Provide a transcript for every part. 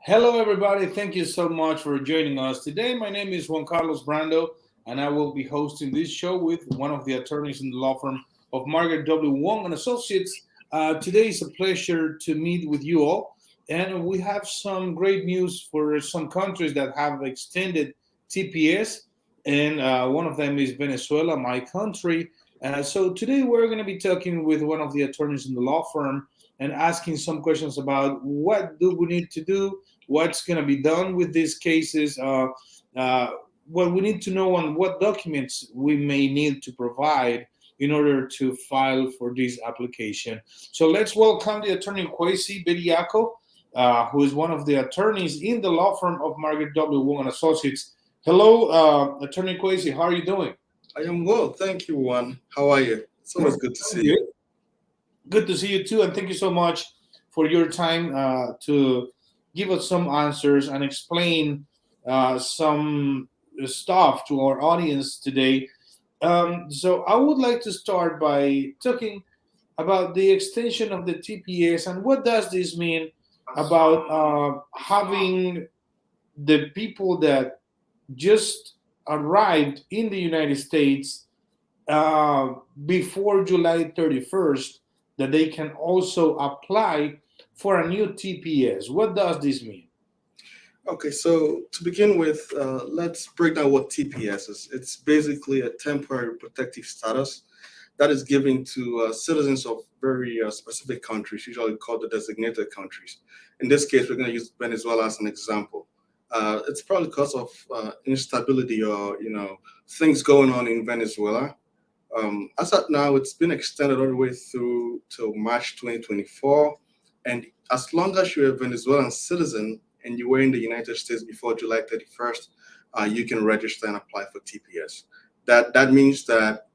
Hello, everybody. Thank you so much for joining us today. My name is Juan Carlos Brando, and I will be hosting this show with one of the attorneys in the law firm of Margaret W. Wong and Associates. Today is a pleasure to meet with you all, and we have some great news for some countries that have extended TPS, and one of them is Venezuela, my country. So today we're going to be talking with one of the attorneys in the law firm and asking some questions about what do we need to do, what's going to be done with these cases, what we need to know on what documents we may need to provide in order to file for this application. So let's welcome the attorney Kwesi Bediako, who is one of the attorneys in the law firm of Margaret W. Wong and Associates. Hello, attorney Kwesi, how are you doing? I am well, thank you, Juan. How are you? It's always good to see you. Good to see you too, and thank you so much for your time to give us some answers and explain some stuff to our audience today. So I would like to start by talking about the extension of the TPS and what does this mean about having the people that just arrived in the United States before July 31st, that they can also apply for a new TPS. What does this mean? Okay, so to begin with, let's break down what TPS is. It's basically a temporary protective status that is given to citizens of very specific countries, usually called the designated countries. In this case, we're going to use Venezuela as an example. It's probably because of instability or things going on in Venezuela. As of now, it's been extended all the way through to March 2024. And as long as you're a Venezuelan citizen and you were in the United States before July 31st, you can register and apply for TPS. That means that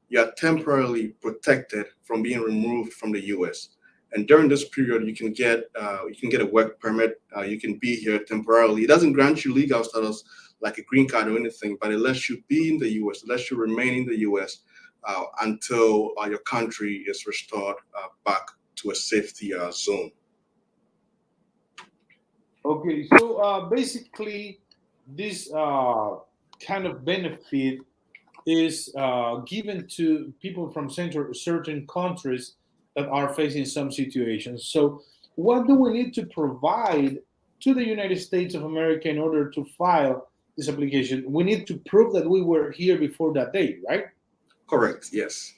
you're temporarily protected from being removed from the US. And during this period, you can get a work permit. You can be here temporarily. It doesn't grant you legal status like a green card or anything, but it lets you be in the US, it lets you remain in the US until your country is restored back to a safety zone. Okay, so basically, this kind of benefit is given to people from certain countries that are facing some situations. So what do we need to provide to the United States of America in order to file this application? We need to prove that we were here before that date, right? Correct, yes.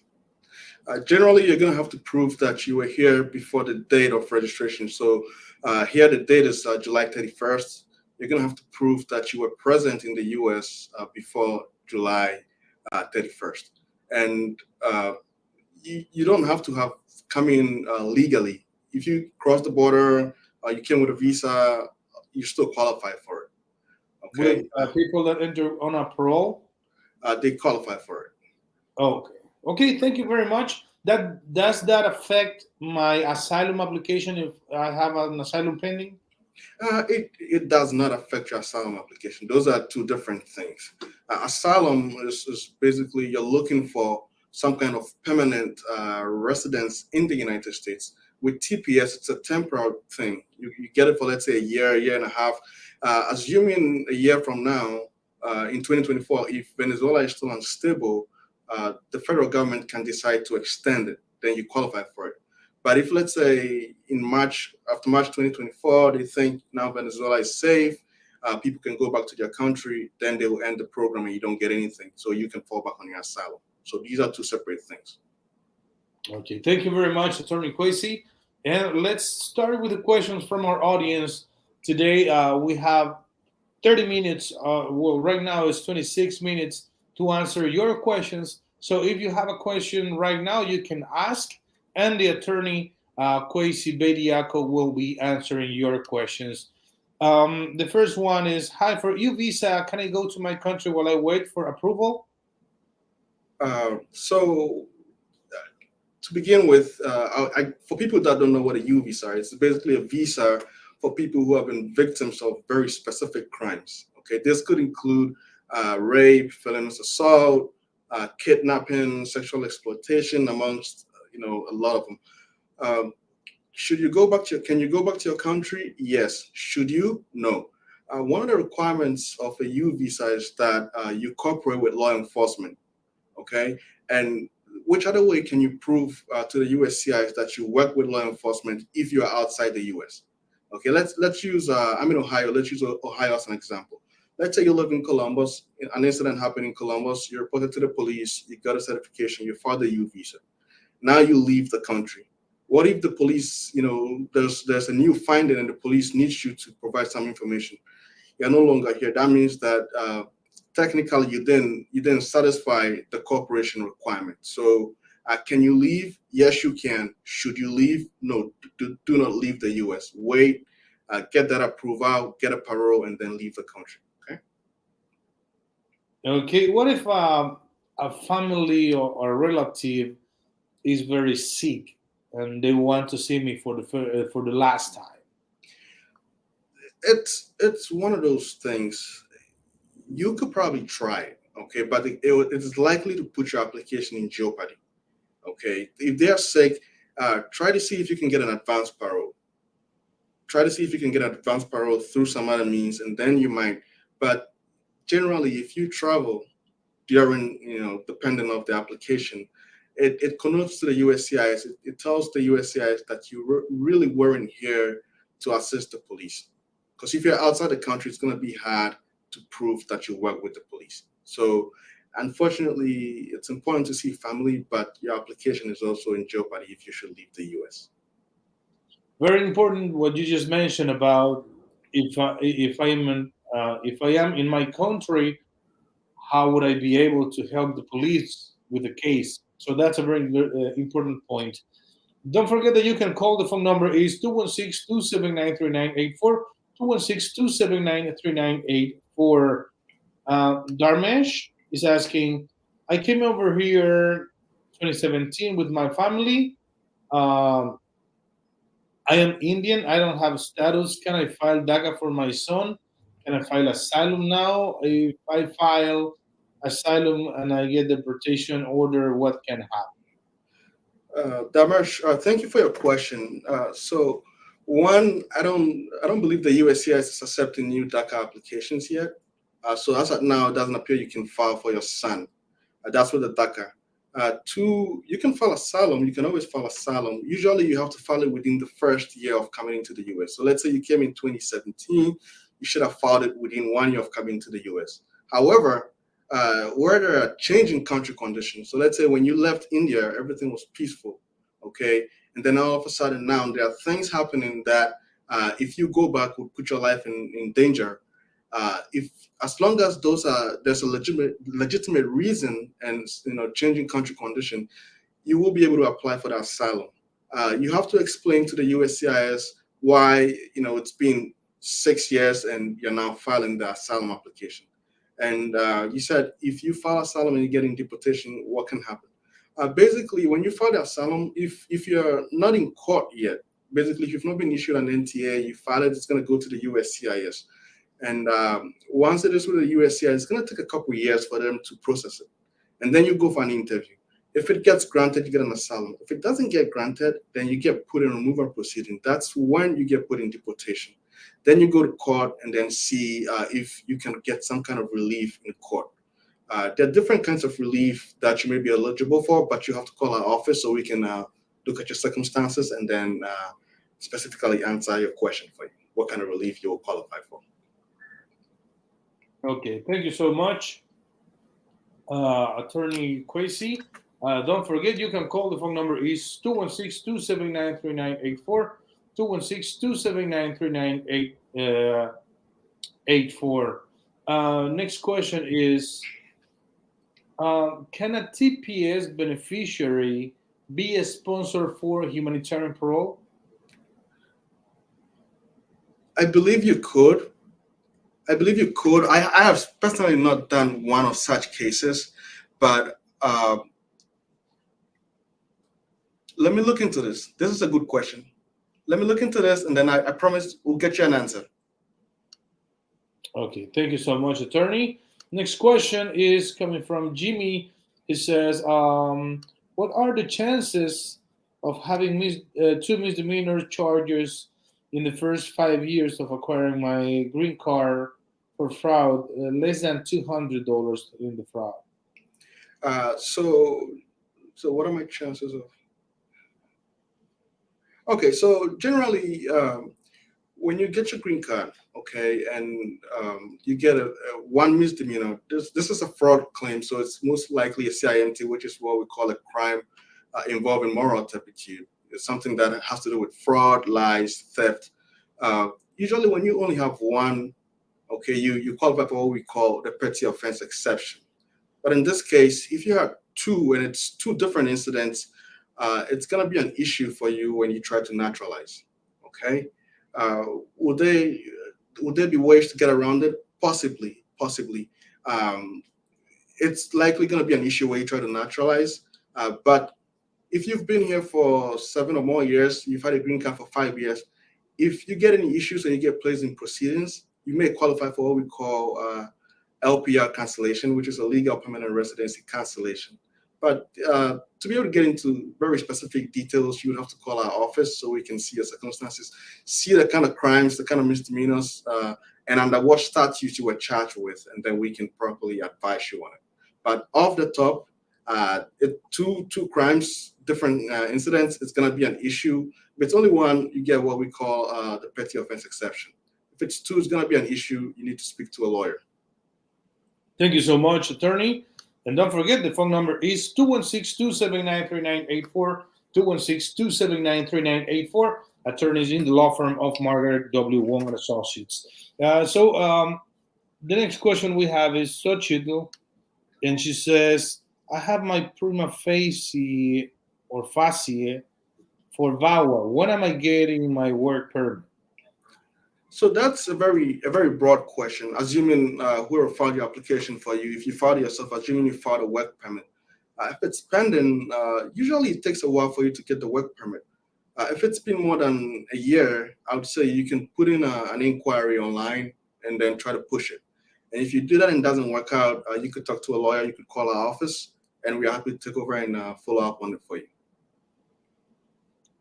Generally, you're going to have to prove that you were here before the date of registration. So here the date is July 31st. You're going to have to prove that you were present in the US before July 31st. And you don't have to have come in legally. If you cross the border, you came with a visa, you still qualify for it. Okay. With people that enter on a parole? They qualify for it. Okay. Okay, thank you very much. Does that affect my asylum application if I have an asylum pending? It does not affect your asylum application. Those are two different things. Asylum is basically you're looking for some kind of permanent residence in the United States. With TPS, it's a temporary thing. You get it for, let's say, a year and a half. Assuming a year from now, in 2024, if Venezuela is still unstable, the federal government can decide to extend it. Then you qualify for it. But if, let's say, after March 2024, they think now Venezuela is safe, people can go back to their country, then they will end the program and you don't get anything. So you can fall back on your asylum. So these are two separate things. Okay, thank you very much, Attorney Kwesi. And let's start with the questions from our audience. Today, we have 30 minutes. Well, right now it's 26 minutes to answer your questions. So if you have a question right now, you can ask, and the attorney, Kwesi Bediako, will be answering your questions. The first one is, hi, for EU visa, can I go to my country while I wait for approval? So to begin with, for people that don't know what a U visa is, it's basically a visa for people who have been victims of very specific crimes. Okay, this could include rape, felonious assault, kidnapping, sexual exploitation, amongst a lot of them. Um, should you go back to can you go back to your country? Yes. Should you? No. One of the requirements of a U visa is that you cooperate with law enforcement. Okay, and which other way can you prove to the USCIS that you work with law enforcement if you are outside the US? Okay, let's use I'm in Ohio. Let's use Ohio as an example. Let's say you live in Columbus. An incident happened in Columbus. You reported to the police. You got a certification. You filed a U visa. Now you leave the country. What if the police, there's a new finding and the police needs you to provide some information? You're no longer here. That means that technically you didn't satisfy the cooperation requirement. So can you leave? Yes, you can. Should you leave? No, do not leave the US. Wait, get that approval, get a parole, and then leave the country. Okay. Okay, what if a family or a relative is very sick and they want to see me for the last time? It's one of those things. You could probably try it, okay, but it is likely to put your application in jeopardy. Okay, if they are sick, try to see if you can get an advance parole. Try to see if you can get an advance parole through some other means, and then you might. But generally, if you travel during, depending of the application, it connotes to the USCIS. It tells the USCIS that you really weren't here to assist the police. Because if you're outside the country, it's going to be hard to prove that you work with the police. So, unfortunately, it's important to see family, but your application is also in jeopardy if you should leave the US. Very important what you just mentioned about if I am in my country, how would I be able to help the police with the case? So that's a very important point. Don't forget that you can call. The phone number is 216-279-3984, 216-279-3984. Darmesh is asking, I came over here 2017 with my family. Um, I am Indian. I don't have status. Can I file DACA for my son? Can I file asylum now? If I file asylum and I get deportation order, what can happen? Damash, thank you for your question. So, one, I don't believe the USCIS is accepting new DACA applications yet. So as of now, it doesn't appear you can file for your son. That's with the DACA. Two, you can file asylum. You can always file asylum. Usually, you have to file it within the first year of coming into the US. So let's say you came in 2017, you should have filed it within 1 year of coming to the US. However, where there are changing country conditions. So let's say when you left India, everything was peaceful, okay, and then all of a sudden now there are things happening that if you go back would put your life in danger. If as long as there's a legitimate reason and changing country condition, you will be able to apply for the asylum. You have to explain to the USCIS why it's been 6 years and you're now filing the asylum application. And you said if you file asylum and you get in deportation, what can happen? Basically, when you file the asylum, if you're not in court yet, basically if you've not been issued an NTA, you file it, it's going to go to the USCIS. And once it is with the USCIS, it's going to take a couple of years for them to process it. And then you go for an interview. If it gets granted, you get an asylum. If it doesn't get granted, then you get put in removal proceeding. That's when you get put in deportation. Then you go to court and then see if you can get some kind of relief in court. There are different kinds of relief that you may be eligible for, but you have to call our office so we can look at your circumstances and then specifically answer your question for you, what kind of relief you will qualify for. Okay, thank you so much, Attorney Quasi. Don't forget, you can call. The phone number is 216-279-3984, 216-279-3984. Next question is, can a TPS beneficiary be a sponsor for humanitarian parole? I believe you could. I have personally not done one of such cases, but let me look into this. This is a good question. Let me look into this, and then I promise we'll get you an answer. Okay, thank you so much, attorney. Next question is coming from Jimmy. He says, "What are the chances of having two misdemeanor charges in the first 5 years of acquiring my green card for fraud? Less than $200 in the fraud." So, what are my chances of? Okay, so generally, when you get your green card, okay, and you get a one misdemeanor, this is a fraud claim, so it's most likely a CIMT, which is what we call a crime involving moral turpitude. It's something that has to do with fraud, lies, theft. Usually, when you only have one, okay, you qualify for what we call the petty offense exception. But in this case, if you have two and it's two different incidents, it's going to be an issue for you when you try to naturalize. Okay, uh, would they would there be ways to get around it? Possibly, possibly. Um, it's likely going to be an issue where you try to naturalize. But if you've been here for 7 or more years, you've had a green card for 5 years. If you get any issues and you get placed in proceedings, you may qualify for what we call LPR cancellation, which is a legal permanent residency cancellation. But to be able to get into very specific details, you would have to call our office so we can see your circumstances, see the kind of crimes, the kind of misdemeanors, and under what statutes you were charged with, and then we can properly advise you on it. But off the top, two crimes, different incidents, it's going to be an issue. If it's only one, you get what we call the petty offense exception. If it's two, it's going to be an issue. You need to speak to a lawyer. Thank you so much, attorney. And don't forget, the phone number is 216-279-3984, 216-279-3984. Attorneys in the law firm of Margaret W. Wong and Associates. The next question we have is Xochitl, and she says, "I have my prima facie or facie for VAWA. When am I getting my work permit?" So that's a very broad question. Assuming whoever filed your application for you, if you filed it yourself, assuming you filed a work permit, if it's pending, usually it takes a while for you to get the work permit. If it's been more than a year, I would say you can put in an inquiry online and then try to push it. And if you do that and it doesn't work out, you could talk to a lawyer, you could call our office, and we're happy to take over and follow up on it for you.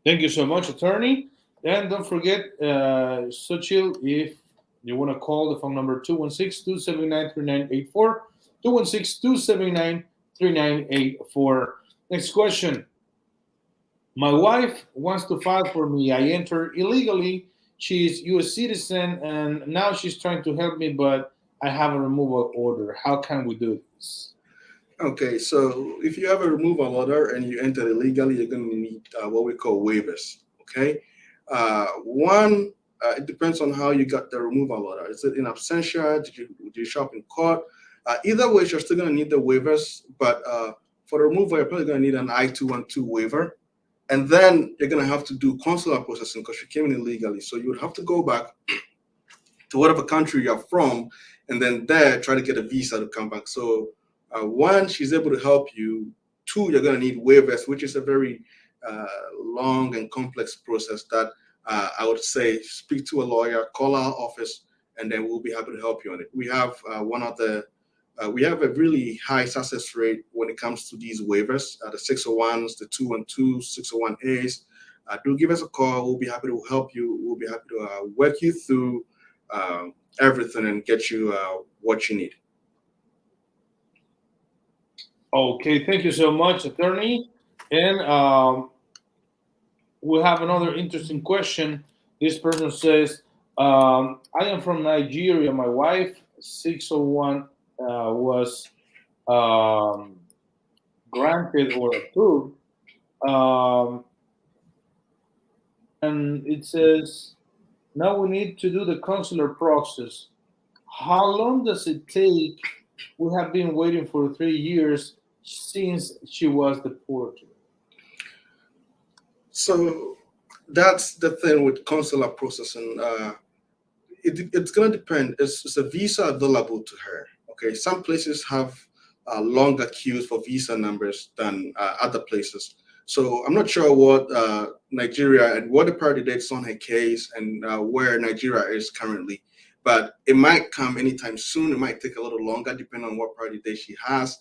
Thank you so much, attorney. And don't forget, Sochil, if you want to call the phone number 216-279-3984, 216-279-3984. Next question. My wife wants to file for me. I entered illegally. She's U.S. citizen, and now she's trying to help me, but I have a removal order. How can we do this? Okay, so if you have a removal order and you enter illegally, you're going to need what we call waivers. Okay, one, it depends on how you got the removal order. Is it in absentia? Did you show up in court? Either way, you're still going to need the waivers, but for the removal, you're probably going to need an I-212 waiver. And then you're going to have to do consular processing because you came in illegally. So you would have to go back to whatever country you're from, and then there try to get a visa to come back. So one, she's able to help you. Two, you're going to need waivers, which is a very long and complex process that I would say speak to a lawyer, call our office, and then we'll be happy to help you on it. We have a really high success rate when it comes to these waivers, the 601s, the 212, 601As. Do give us a call. We'll be happy to help you. We'll be happy to work you through everything and get you what you need. Okay, thank you so much, attorney. And we have another interesting question. This person says, I am from Nigeria. My wife, 601, was um, granted or approved. Um, and it says, now we need to do the consular process. How long does it take? We have been waiting for 3 years since she was deported. So that's the thing with consular processing. It's going to depend. It's a visa available to her. Okay, some places have longer queues for visa numbers than other places. So I'm not sure what Nigeria and what the priority dates on her case and where Nigeria is currently. but it might come anytime soon. It might take a little longer depending on what priority date she has.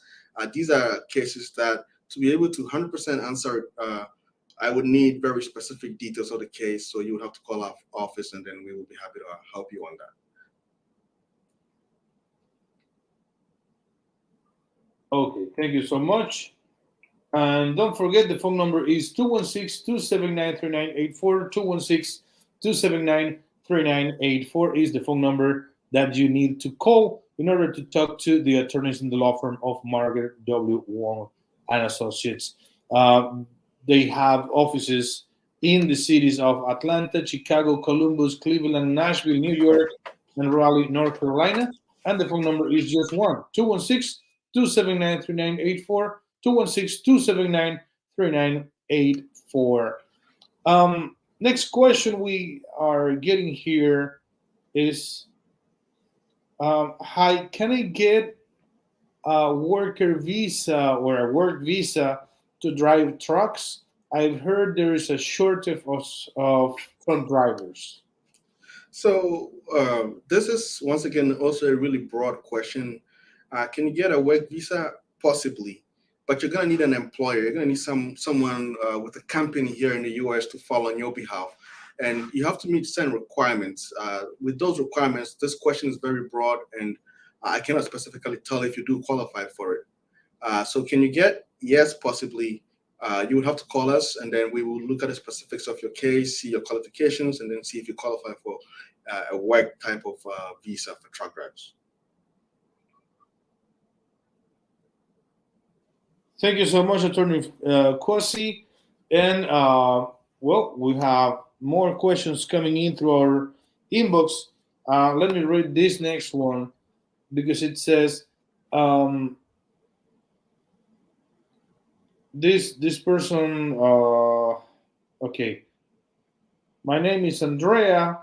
These are cases that to be able to 100% answer, I would need very specific details of the case. So you would have to call our office, and then we will be happy to help you on that. Okay, thank you so much. And don't forget the phone number is 216-279-3984. 216-279-3984 is the phone number that you need to call in order to talk to the attorneys in the law firm of Margaret W. Wong and Associates. They have offices in the cities of Atlanta, Chicago, Columbus, Cleveland, Nashville, New York, and Raleigh, North Carolina. And the phone number is just one, 216-279-3984, 216-279-3984. Next question we are getting here is, hi, can I get a worker visa or a work visa to drive trucks? I've heard there is a shortage of truck drivers. So this is once again also a really broad question. Can you get a work visa? Possibly, but you're gonna need an employer. You're gonna need someone with a company here in the U.S. to file on your behalf, and you have to meet certain requirements. With those requirements, this question is very broad, and I cannot specifically tell if you do qualify for it. So can you get? Yes, possibly. You would have to call us, and then we will look at the specifics of your case, see your qualifications, and then see if you qualify for a work type of visa for truck drivers. Thank you so much, Attorney Kwasi. And well, we have more questions coming in through our inbox. Let me read this next one because it says, this person, okay, my name is Andrea,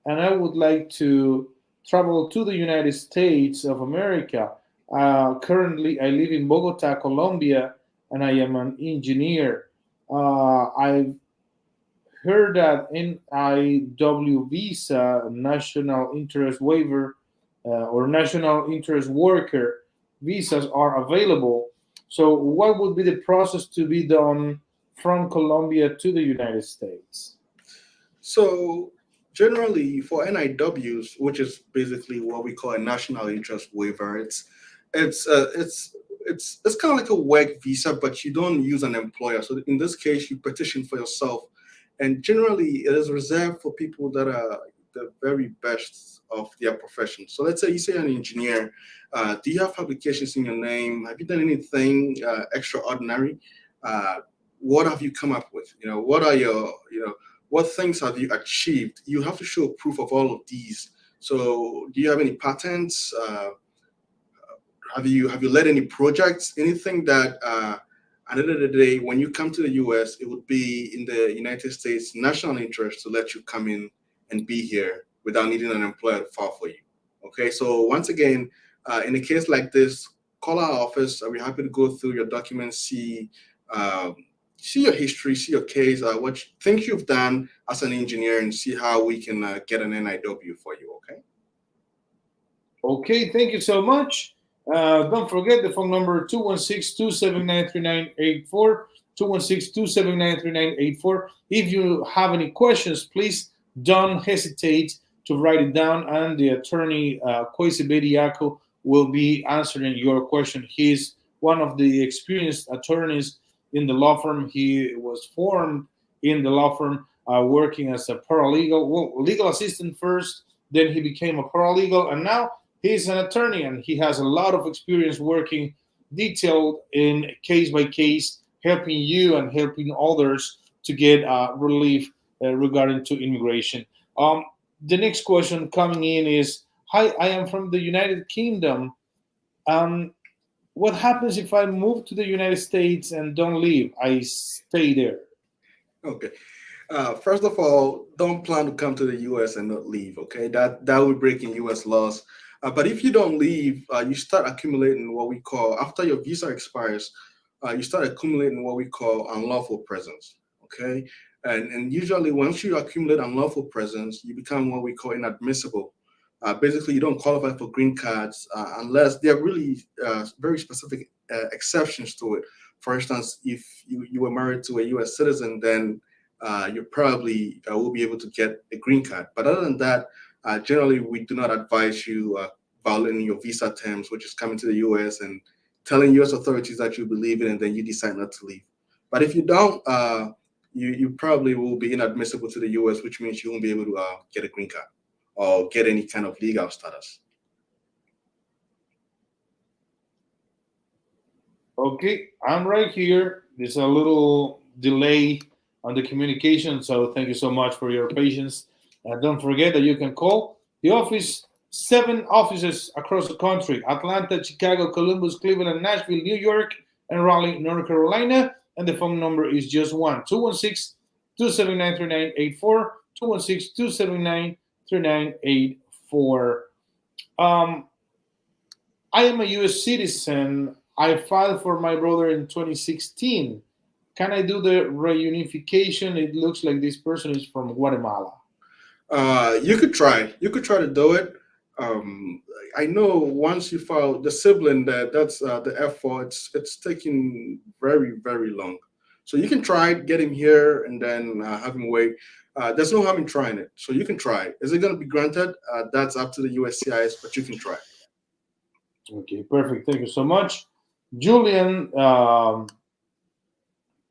and I would like to travel to the United States of America. Currently, I live in Bogota, Colombia, and I am an engineer. I've heard that NIW visa, National Interest Waiver, or National Interest Worker visas are available. So, what would be the process to be done from Colombia to the United States? So generally for NIWs, which is basically what we call a national interest waiver, it's uh, it's it's kind of like a work visa, but you don't use an employer. So in this case, you petition for yourself, and generally it is reserved for people that are the very best of their profession. So let's say you say an engineer. Do you have publications in your name? Have you done anything extraordinary? Uh, what have you come up with? What are your what things have you achieved? You have to show proof of all of these. So do you have any patents? Have you led any projects? Anything that at the end of the day, when you come to the US, it would be in the United States national interest to let you come in and be here without needing an employer to file for you. Okay, so once again, in a case like this, call our office. I'll be happy to go through your documents, um, see your history, see your case, what things you've done as an engineer, and see how we can get an NIW for you. Okay. Okay, thank you so much. Don't forget the phone number 216-279-3984, 216-279-3984. If you have any questions, please don't hesitate to write it down, and the attorney, Kwesi Bediako, will be answering your question. He's one of the experienced attorneys in the law firm. He was formed in the law firm working as a paralegal, well, legal assistant first, then he became a paralegal, and now he's an attorney, and he has a lot of experience working detailed in case by case, helping you and helping others to get relief regarding to immigration. The next question coming in is, hi, I am from the United Kingdom. Um, what happens if I move to the United States and don't leave? I stay there. Okay. First of all, don't plan to come to the U.S. and not leave. Okay, that would break in U.S. laws. But if you don't leave, you start accumulating what we call, after your visa expires, you start accumulating what we call unlawful presence. Okay, and usually once you accumulate unlawful presence, you become what we call inadmissible Basically, you don't qualify for green cards unless there are really very specific exceptions to it. For instance, if you were married to a U.S. citizen, then you probably will be able to get a green card. But other than that, generally, we do not advise you violating your visa terms, which is coming to the U.S. and telling U.S. authorities that you believe in, and then you decide not to leave. But if you don't, you probably will be inadmissible to the U.S., which means you won't be able to get a green card or get any kind of legal status. Okay, I'm right here. There's a little delay on the communication, so thank you so much for your patience. Don't forget that you can call the office, 7 offices across the country: Atlanta, Chicago, Columbus, Cleveland, Nashville, New York, and Raleigh, North Carolina. And the phone number is just 1-216-279-3984, 216-279-3984. I am a U.S. citizen. I filed for my brother in 2016. Can I do the reunification? It looks like this person is from Guatemala. You could try. You could try to do it. I know once you file the sibling, that's the effort. It's taking very very long. So you can try get him here and then have him wait. There's no harm in trying it. So you can try. Is it going to be granted? That's up to the USCIS, but you can try. Okay, perfect. Thank you so much. Julian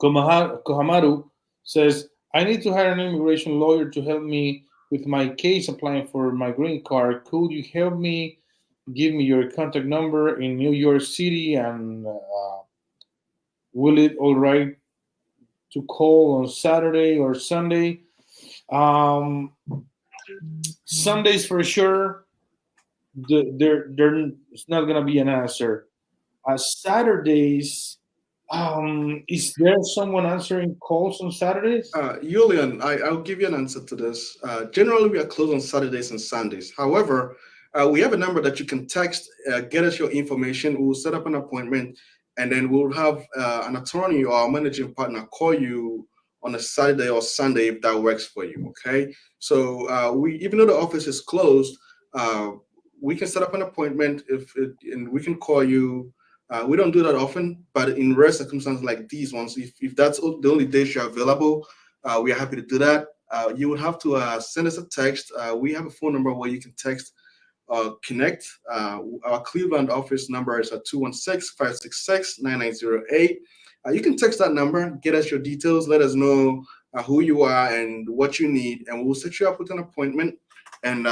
Kohamaru says, I need to hire an immigration lawyer to help me with my case applying for my green card. Could you help me? Give me your contact number in New York City, and will it all right to call on Saturday or Sunday? Sundays for sure. It's not gonna be an answer. Saturdays, is there someone answering calls on Saturdays? Julian, I'll give you an answer to this. Generally, we are closed on Saturdays and Sundays. However, we have a number that you can text, get us your information. We'll set up an appointment, and then we'll have an attorney or a managing partner call you on a Saturday or Sunday if that works for you. Okay. So even though the office is closed, we can set up an appointment and we can call you. We don't do that often, but in rare circumstances like these ones, if that's the only days you're available, we are happy to do that. You would have to send us a text. We have a phone number where you can text connect. Our Cleveland office number is at 216-566-9908. You can text that number, get us your details, let us know who you are and what you need, and we'll set you up with an appointment. And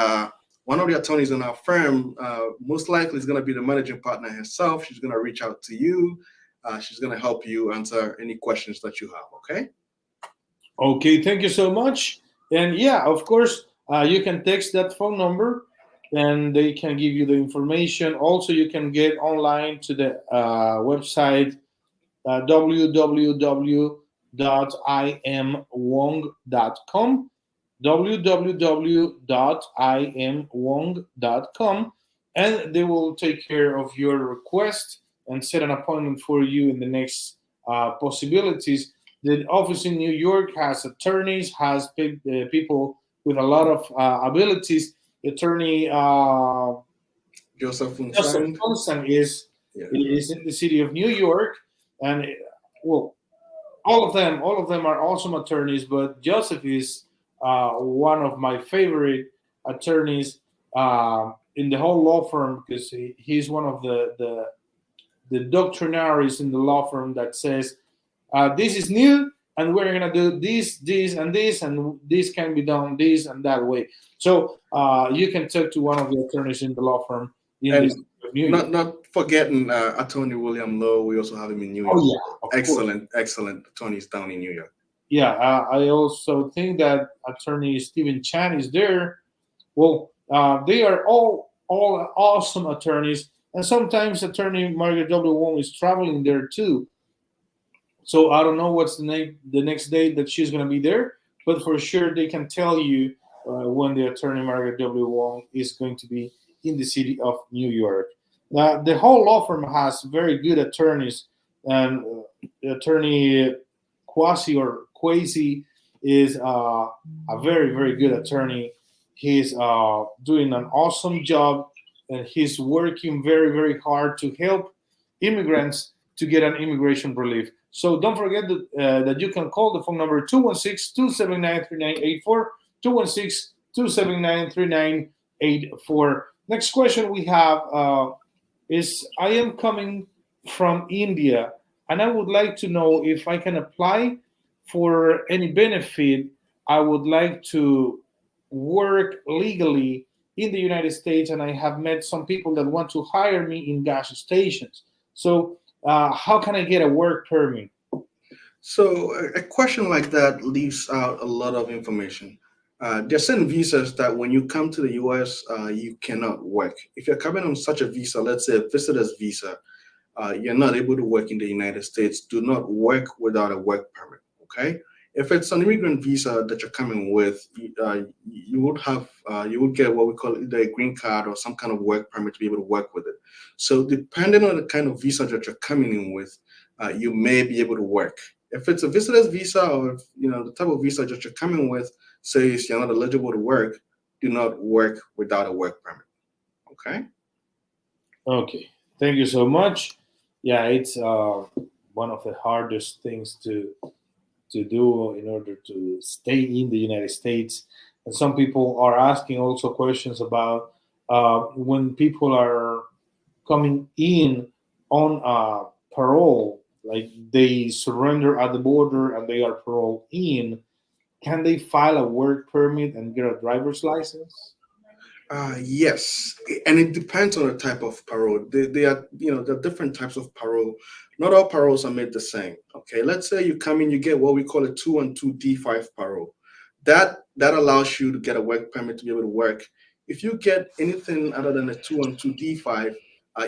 one of the attorneys in our firm, most likely is going to be the managing partner herself. She's going to reach out to you. She's going to help you answer any questions that you have. Okay. Okay. Thank you so much. And yeah, of course, you can text that phone number, and they can give you the information. Also, you can get online to the website www.imwong.com, www.imwong.com, and they will take care of your request and set an appointment for you in the next possibilities. The office in New York has attorneys, has people with a lot of abilities. Attorney Joseph Funsan is in the city of New York, and well, all of them are awesome attorneys. But Joseph is one of my favorite attorneys in the whole law firm, because he's one of the doctrinaries in the law firm that says this is new, and we're gonna do this, and this can be done this and that way. So you can talk to one of the attorneys in the law firm in and this New York. Not forgetting Attorney William Lowe. We also have him in New York. Oh yeah, excellent attorneys down in New York. Yeah, I also think that attorney Stephen Chan is there. Well, they are all awesome attorneys, and sometimes attorney Margaret W. Wong is traveling there too. So I don't know what's the next day that she's going to be there, but for sure they can tell you when the attorney Margaret W. Wong is going to be in the city of New York. The whole law firm has very good attorneys, and attorney Quasi is a very very good attorney. He's doing an awesome job, and he's working very, very hard to help immigrants to get an immigration relief. So don't forget that you can call the phone number 216-279-3984, 216-279-3984. Next question we have is, I am coming from India, and I would like to know if I can apply for any benefit. I would like to work legally in the United States, and I have met some people that want to hire me in gas stations. So, how can I get a work permit? So a question like that leaves out a lot of information. There are certain visas that when you come to the US, you cannot work. If you're coming on such a visa, let's say a visitor's visa, you're not able to work in the United States. Do not work without a work permit. Okay. If it's an immigrant visa that you're coming with, you would have you would get what we call either a green card or some kind of work permit to be able to work with it. So depending on the kind of visa that you're coming in with, you may be able to work. If it's a visitor's visa, or if, the type of visa that you're coming with says you're not eligible to work, do not work without a work permit. Okay. Okay, thank you so much. Yeah, it's one of the hardest things to do in order to stay in the United States. And some people are asking also questions about when people are coming in on parole, like they surrender at the border and they are paroled in. Can they file a work permit and get a driver's license? Yes, and it depends on the type of parole. They are, there are different types of parole. Not all paroles are made the same. Okay, let's say you come in, you get what we call a 212 D5 parole. That allows you to get a work permit to be able to work. If you get anything other than a 212 D5,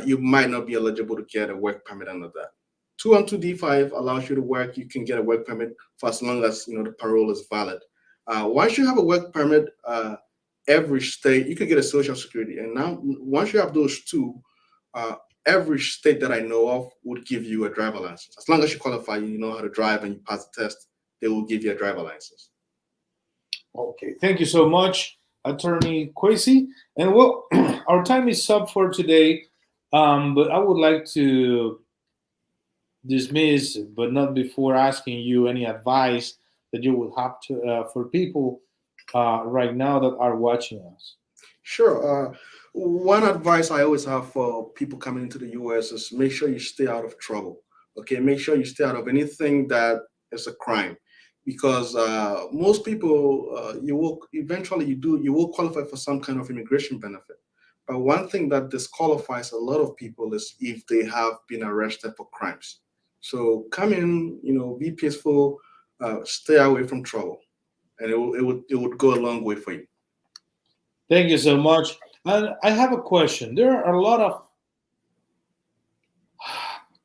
you might not be eligible to get a work permit under that. 212 D5 allows you to work. You can get a work permit for as long as the parole is valid. Once you have a work permit, every state you could get a social security, and now once you have those two, uh, every state that I know of would give you a driver license. As long as you qualify, you know how to drive, and you pass the test, they will give you a driver license. Okay, thank you so much, Attorney Quasi. And well, our time is up for today, but I would like to dismiss, but not before asking you any advice that you would have to for people right now that are watching us. Sure. One advice I always have for people coming into the US is make sure you stay out of trouble. Okay, make sure you stay out of anything that is a crime, because most people, you will eventually you will qualify for some kind of immigration benefit. But one thing that disqualifies a lot of people is if they have been arrested for crimes. So come in, be peaceful, stay away from trouble, and it would go a long way for you. Thank you so much. And I have a question. There are a lot of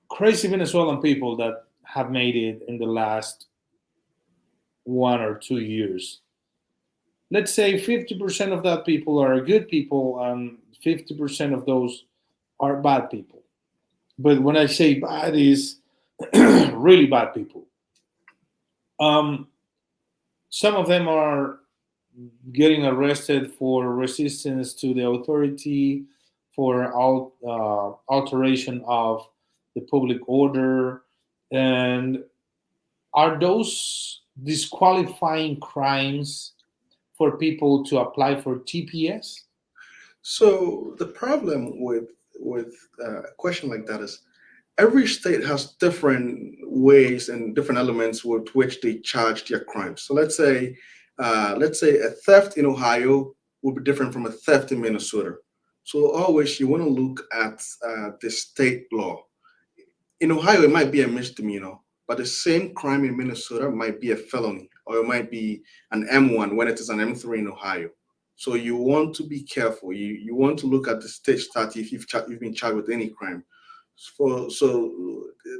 crazy Venezuelan people that have made it in the last 1 or 2 years. Let's say 50% of that people are good people and 50% of those are bad people. But when I say bad, is really bad people. Um, some of them are getting arrested for resistance to the authority, for alteration of the public order, and are those disqualifying crimes for people to apply for TPS? So the problem with a question like that is every state has different ways and different elements with which they charge their crimes. So let's say a theft in Ohio will be different from a theft in Minnesota. So always you want to look at the state law. In Ohio, it might be a misdemeanor, but the same crime in Minnesota might be a felony, or it might be an M1 when it is an M3 in Ohio. So you want to be careful. You want to look at the state statute if you've been charged with any crime. So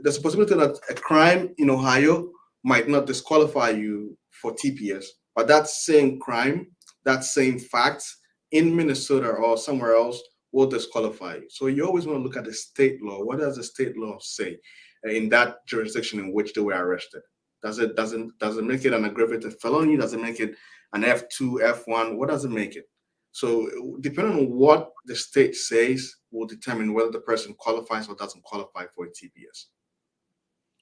there's a possibility that a crime in Ohio might not disqualify you for TPS, but that same crime, that same fact in Minnesota or somewhere else will disqualify you. So you always want to look at the state law. What does the state law say in that jurisdiction in which they were arrested? Does it make it an aggravated felony? Does it make it an F2, F1? What does it make it? So depending on what the state says will determine whether the person qualifies or doesn't qualify for a TPS.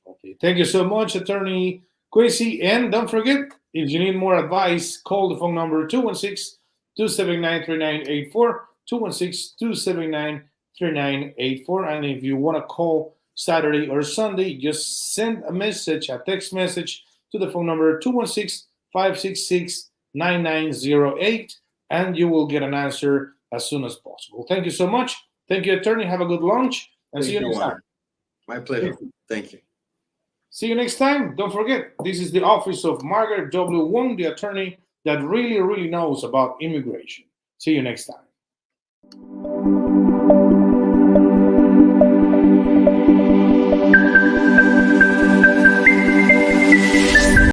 Okay, thank you so much, Attorney Quincy. And don't forget, if you need more advice, call the phone number 216-279-3984, 216-279-3984. And if you want to call Saturday or Sunday, just send a message, a text message to the phone number 216-566-9908, and you will get an answer as soon as possible. Thank you so much. Thank you, Attorney. Have a good lunch, and see you next time. My pleasure. Thank you. See you next time. Don't forget, this is the office of Margaret W. Wong, the attorney that really, really knows about immigration. See you next time.